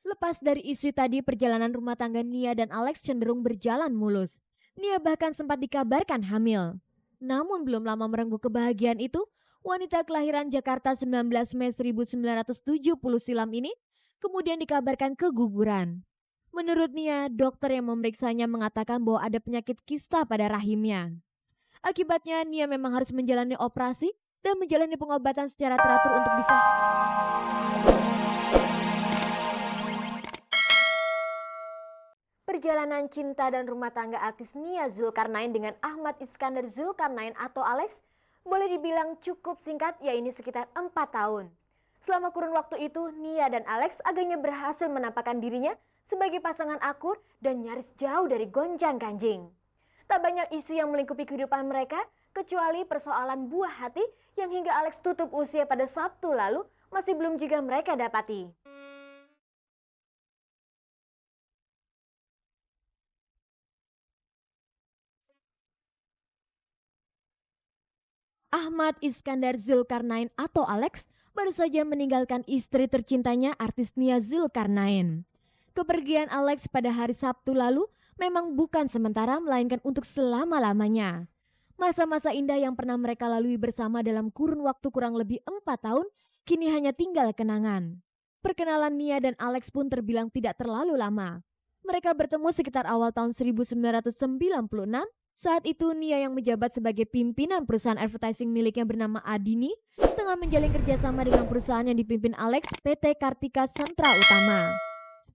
Lepas dari isu tadi, perjalanan rumah tangga Nia dan Alex cenderung berjalan mulus. Nia bahkan sempat dikabarkan hamil. Namun belum lama merengkuh kebahagiaan itu, wanita kelahiran Jakarta 19 Mei 1970 silam ini kemudian dikabarkan keguguran. Menurut Nia, dokter yang memeriksanya mengatakan bahwa ada penyakit kista pada rahimnya. Akibatnya Nia memang harus menjalani operasi dan menjalani pengobatan secara teratur untuk bisa. Perjalanan cinta dan rumah tangga artis Nia Zulkarnain dengan Ahmad Iskandar Zulkarnain atau Alex boleh dibilang cukup singkat, yaitu sekitar 4 tahun. Selama kurun waktu itu, Nia dan Alex agaknya berhasil menampakkan dirinya sebagai pasangan akur dan nyaris jauh dari gonjang-ganjing. Tak banyak isu yang melingkupi kehidupan mereka, kecuali persoalan buah hati yang hingga Alex tutup usia pada Sabtu lalu masih belum juga mereka dapati. Ahmad Iskandar Zulkarnain atau Alex baru saja meninggalkan istri tercintanya artis Nia Zulkarnain. Kepergian Alex pada hari Sabtu lalu memang bukan sementara melainkan untuk selama-lamanya. Masa-masa indah yang pernah mereka lalui bersama dalam kurun waktu kurang lebih 4 tahun kini hanya tinggal kenangan. Perkenalan Nia dan Alex pun terbilang tidak terlalu lama. Mereka bertemu sekitar awal tahun 1996. Saat itu Nia yang menjabat sebagai pimpinan perusahaan advertising miliknya bernama Adini tengah menjalin kerjasama dengan perusahaan yang dipimpin Alex, PT Kartika Sentra Utama.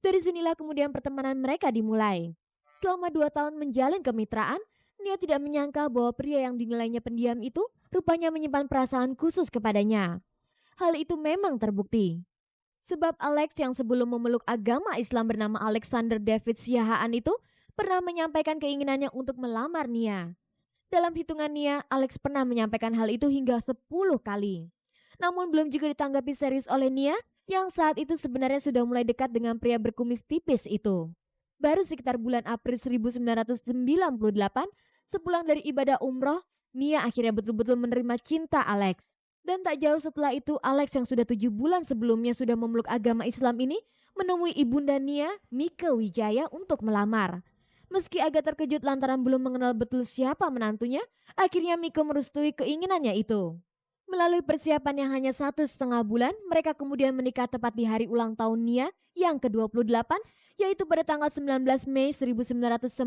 Dari sinilah kemudian pertemanan mereka dimulai. Selama 2 tahun menjalin kemitraan, Nia tidak menyangka bahwa pria yang dinilainya pendiam itu rupanya menyimpan perasaan khusus kepadanya. Hal itu memang terbukti. Sebab Alex yang sebelum memeluk agama Islam bernama Alexander David Siahaan itu pernah menyampaikan keinginannya untuk melamar Nia. Dalam hitungan Nia, Alex pernah menyampaikan hal itu hingga 10 kali. Namun belum juga ditanggapi serius oleh Nia yang saat itu sebenarnya sudah mulai dekat dengan pria berkumis tipis itu. Baru sekitar bulan April 1998, sepulang dari ibadah umroh, Nia akhirnya betul-betul menerima cinta Alex. Dan tak jauh setelah itu, Alex yang sudah 7 bulan sebelumnya sudah memeluk agama Islam ini menemui ibunda Nia, Mike Wijaya, untuk melamar. Meski agak terkejut lantaran belum mengenal betul siapa menantunya, akhirnya Mike merestui keinginannya itu. Melalui persiapan yang hanya 1,5 bulan, mereka kemudian menikah tepat di hari ulang tahun Nia yang ke-28, yaitu pada tanggal 19 Mei 1998.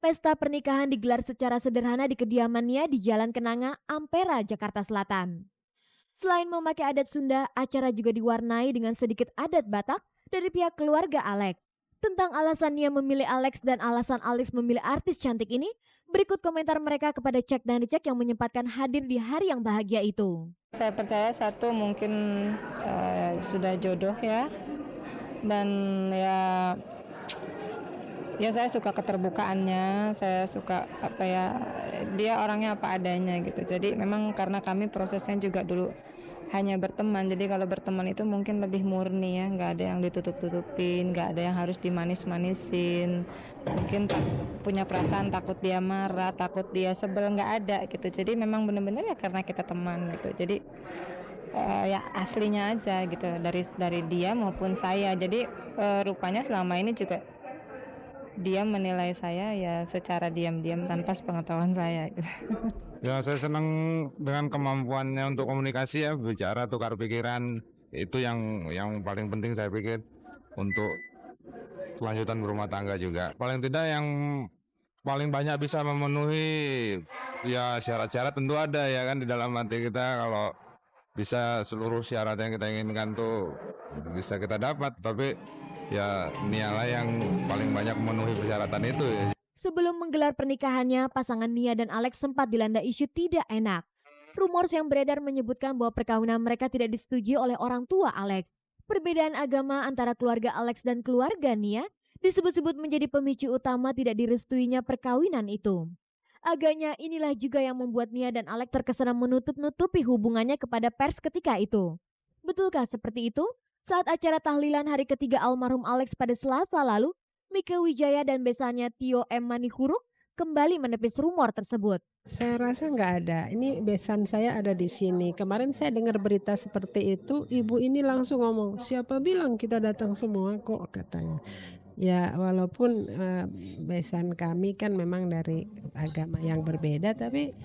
Pesta pernikahan digelar secara sederhana di kediaman Nia di Jalan Kenanga, Ampera, Jakarta Selatan. Selain memakai adat Sunda, acara juga diwarnai dengan sedikit adat Batak dari pihak keluarga Alex. Tentang alasan Nia memilih Alex dan alasan Alex memilih artis cantik ini, berikut komentar mereka kepada Cek dan Dicek yang menyempatkan hadir di hari yang bahagia itu. Saya percaya satu mungkin sudah jodoh ya, dan ya saya suka keterbukaannya, saya suka dia orangnya apa adanya gitu. Jadi memang karena kami prosesnya juga dulu hanya berteman, jadi kalau berteman itu mungkin lebih murni ya, nggak ada yang ditutup-tutupin, nggak ada yang harus dimanis-manisin, mungkin punya perasaan takut dia marah, takut dia sebel, nggak ada gitu. Jadi memang benar-benar ya karena kita teman gitu, jadi ya aslinya aja gitu dari dia maupun saya. Jadi rupanya selama ini juga dia menilai saya ya secara diam-diam tanpa sepengetahuan saya gitu. Ya, saya senang dengan kemampuannya untuk komunikasi ya, bicara, tukar pikiran. Itu yang paling penting saya pikir untuk kelanjutan berumah tangga juga. Paling tidak yang paling banyak bisa memenuhi ya syarat-syarat tentu ada ya kan di dalam hati kita. Kalau bisa seluruh syarat yang kita inginkan tuh bisa kita dapat, tapi ya Nialah yang paling banyak memenuhi persyaratan itu ya. Sebelum menggelar pernikahannya, pasangan Nia dan Alex sempat dilanda isu tidak enak. Rumors yang beredar menyebutkan bahwa perkawinan mereka tidak disetujui oleh orang tua Alex. Perbedaan agama antara keluarga Alex dan keluarga Nia disebut-sebut menjadi pemicu utama tidak direstuinya perkawinan itu. Agaknya inilah juga yang membuat Nia dan Alex terkesan menutup-nutupi hubungannya kepada pers ketika itu. Betulkah seperti itu? Saat acara tahlilan hari ketiga almarhum Alex pada Selasa lalu, Mike Wijaya dan besannya Tio M. Manihuruk kembali menepis rumor tersebut. Saya rasa nggak ada. Ini besan saya ada di sini. Kemarin saya dengar berita seperti itu, ibu ini langsung ngomong, siapa bilang kita datang semua kok katanya. Ya walaupun besan kami kan memang dari agama yang berbeda, tapi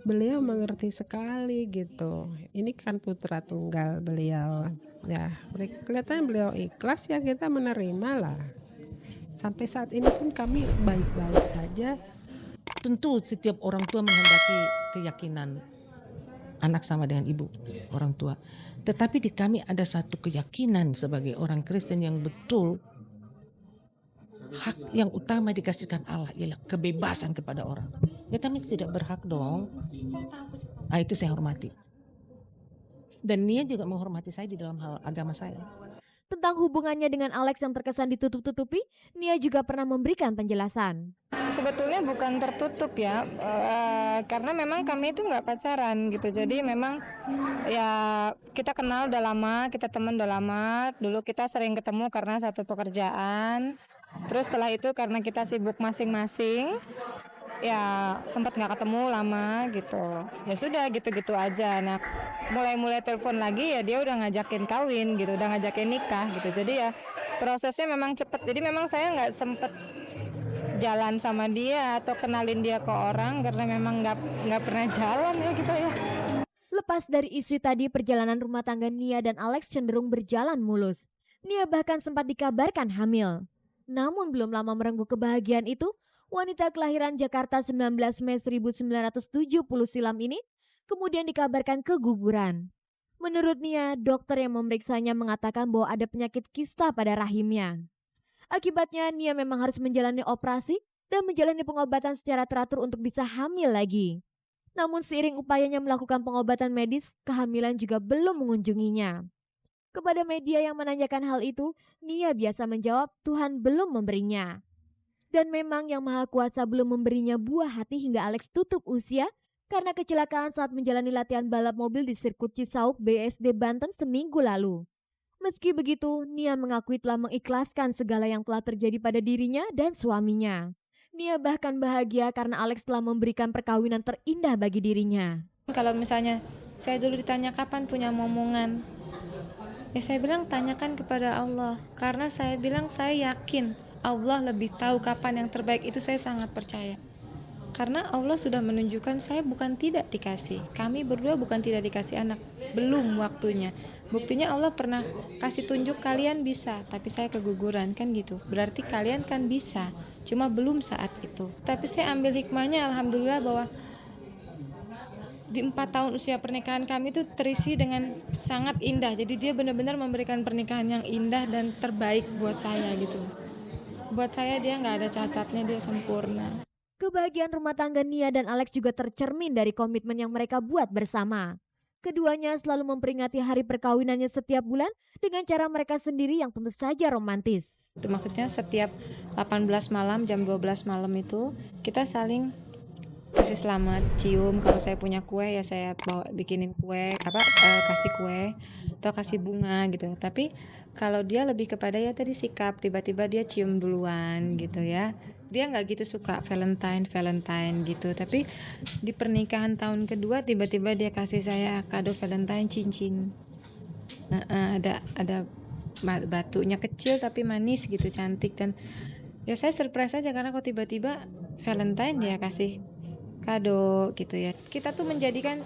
beliau mengerti sekali gitu. Ini kan putra tunggal beliau. Ya kelihatan beliau ikhlas, ya kita menerima lah. Sampai saat ini pun kami baik-baik saja. Tentu setiap orang tua menghendaki keyakinan anak sama dengan ibu, orang tua. Tetapi di kami ada satu keyakinan sebagai orang Kristen yang betul, hak yang utama dikasihkan Allah ialah kebebasan kepada orang. Ya kami tidak berhak dong. Itu saya hormati. Dan Nia juga menghormati saya di dalam hal agama saya. Tentang hubungannya dengan Alex yang terkesan ditutup-tutupi, Nia juga pernah memberikan penjelasan. Sebetulnya bukan tertutup ya, karena memang kami itu nggak pacaran gitu. Jadi memang ya kita kenal udah lama, kita teman udah lama. Dulu kita sering ketemu karena satu pekerjaan. Terus setelah itu karena kita sibuk masing-masing, ya sempat nggak ketemu lama gitu. Ya sudah gitu-gitu aja. Nah mulai telepon lagi ya dia udah ngajakin kawin gitu, udah ngajakin nikah gitu. Jadi ya prosesnya memang cepet. Jadi memang saya nggak sempet jalan sama dia atau kenalin dia ke orang karena memang nggak pernah jalan ya kita ya. Lepas dari isu tadi, perjalanan rumah tangga Nia dan Alex cenderung berjalan mulus. Nia bahkan sempat dikabarkan hamil. Namun belum lama merengkuh kebahagiaan itu, wanita kelahiran Jakarta 19 Mei 1970 silam ini kemudian dikabarkan keguguran. Menurut Nia, dokter yang memeriksanya mengatakan bahwa ada penyakit kista pada rahimnya. Akibatnya Nia memang harus menjalani operasi dan menjalani pengobatan secara teratur untuk bisa hamil lagi. Namun seiring upayanya melakukan pengobatan medis, kehamilan juga belum mengunjunginya. Kepada media yang menanyakan hal itu, Nia biasa menjawab Tuhan belum memberinya. Dan memang Yang Maha Kuasa belum memberinya buah hati hingga Alex tutup usia karena kecelakaan saat menjalani latihan balap mobil di sirkuit Cisauk BSD Banten seminggu lalu. Meski begitu, Nia mengakui telah mengikhlaskan segala yang telah terjadi pada dirinya dan suaminya. Nia bahkan bahagia karena Alex telah memberikan perkawinan terindah bagi dirinya. Kalau misalnya saya dulu ditanya kapan punya momongan, ya saya bilang tanyakan kepada Allah. Karena saya bilang saya yakin Allah lebih tahu kapan yang terbaik, itu saya sangat percaya. Karena Allah sudah menunjukkan saya bukan tidak dikasih. Kami berdua bukan tidak dikasih anak. Belum waktunya. Buktinya Allah pernah kasih tunjuk kalian bisa, tapi saya keguguran kan gitu. Berarti kalian kan bisa, cuma belum saat itu. Tapi saya ambil hikmahnya, alhamdulillah bahwa di 4 tahun usia pernikahan kami itu terisi dengan sangat indah. Jadi dia benar-benar memberikan pernikahan yang indah dan terbaik buat saya gitu. Buat saya dia nggak ada cacatnya, dia sempurna. Kebahagiaan rumah tangga Nia dan Alex juga tercermin dari komitmen yang mereka buat bersama. Keduanya selalu memperingati hari perkawinannya setiap bulan dengan cara mereka sendiri yang tentu saja romantis. Itu maksudnya setiap 18 malam, jam 12 malam itu kita saling kasih selamat, cium. Kalau saya punya kue ya saya bawa bikinin kue, kasih kue atau kasih bunga gitu. Tapi kalau dia lebih kepada ya tadi sikap, tiba-tiba dia cium duluan gitu ya. Dia nggak gitu suka Valentine gitu. Tapi di pernikahan tahun kedua tiba-tiba dia kasih saya kado Valentine cincin. Ada batunya kecil tapi manis gitu, cantik. Dan ya saya surprise aja karena kok tiba-tiba Valentine dia kasih kado gitu ya. Kita tuh menjadikan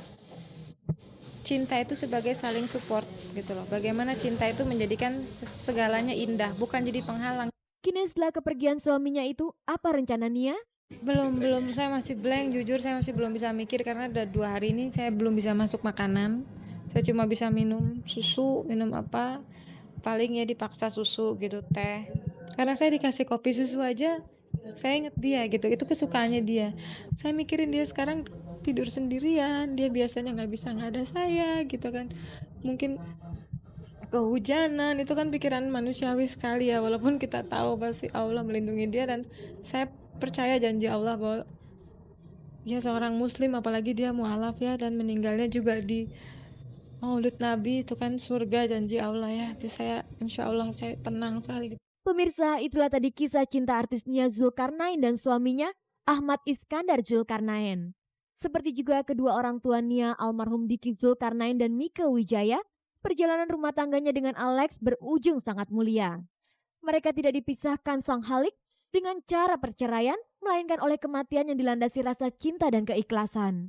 cinta itu sebagai saling support gitu loh. Bagaimana cinta itu menjadikan segalanya indah, bukan jadi penghalang. Kini setelah kepergian suaminya itu, apa rencana Nia? Belum, saya masih blank, jujur saya masih belum bisa mikir karena udah 2 hari ini saya belum bisa masuk makanan. Saya cuma bisa minum susu, minum apa, paling ya dipaksa susu gitu, teh. Karena saya dikasih kopi susu aja, saya inget dia gitu, itu kesukaannya dia. Saya mikirin dia sekarang tidur sendirian, dia biasanya nggak ada saya gitu kan. Mungkin kehujanan, itu kan pikiran manusiawi sekali ya, walaupun kita tahu pasti Allah melindungi dia. Dan saya percaya janji Allah bahwa dia seorang muslim, apalagi dia mualaf ya, dan meninggalnya juga di Maulid Nabi, itu kan surga janji Allah ya. Itu saya insya Allah saya tenang sekali. Pemirsa, itulah tadi kisah cinta artis Nia Zulkarnain dan suaminya. Ahmad Iskandar Zulkarnain. Seperti juga kedua orang tua Nia almarhum Diki Zulkarnain dan Mika Wijaya, perjalanan rumah tangganya dengan Alex berujung sangat mulia. Mereka tidak dipisahkan sang Halik dengan cara perceraian, melainkan oleh kematian yang dilandasi rasa cinta dan keikhlasan.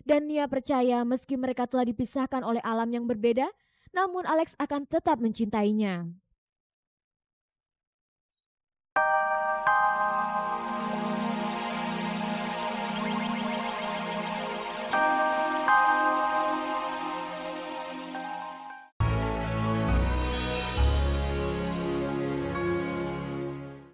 Dan Nia percaya meski mereka telah dipisahkan oleh alam yang berbeda, namun Alex akan tetap mencintainya.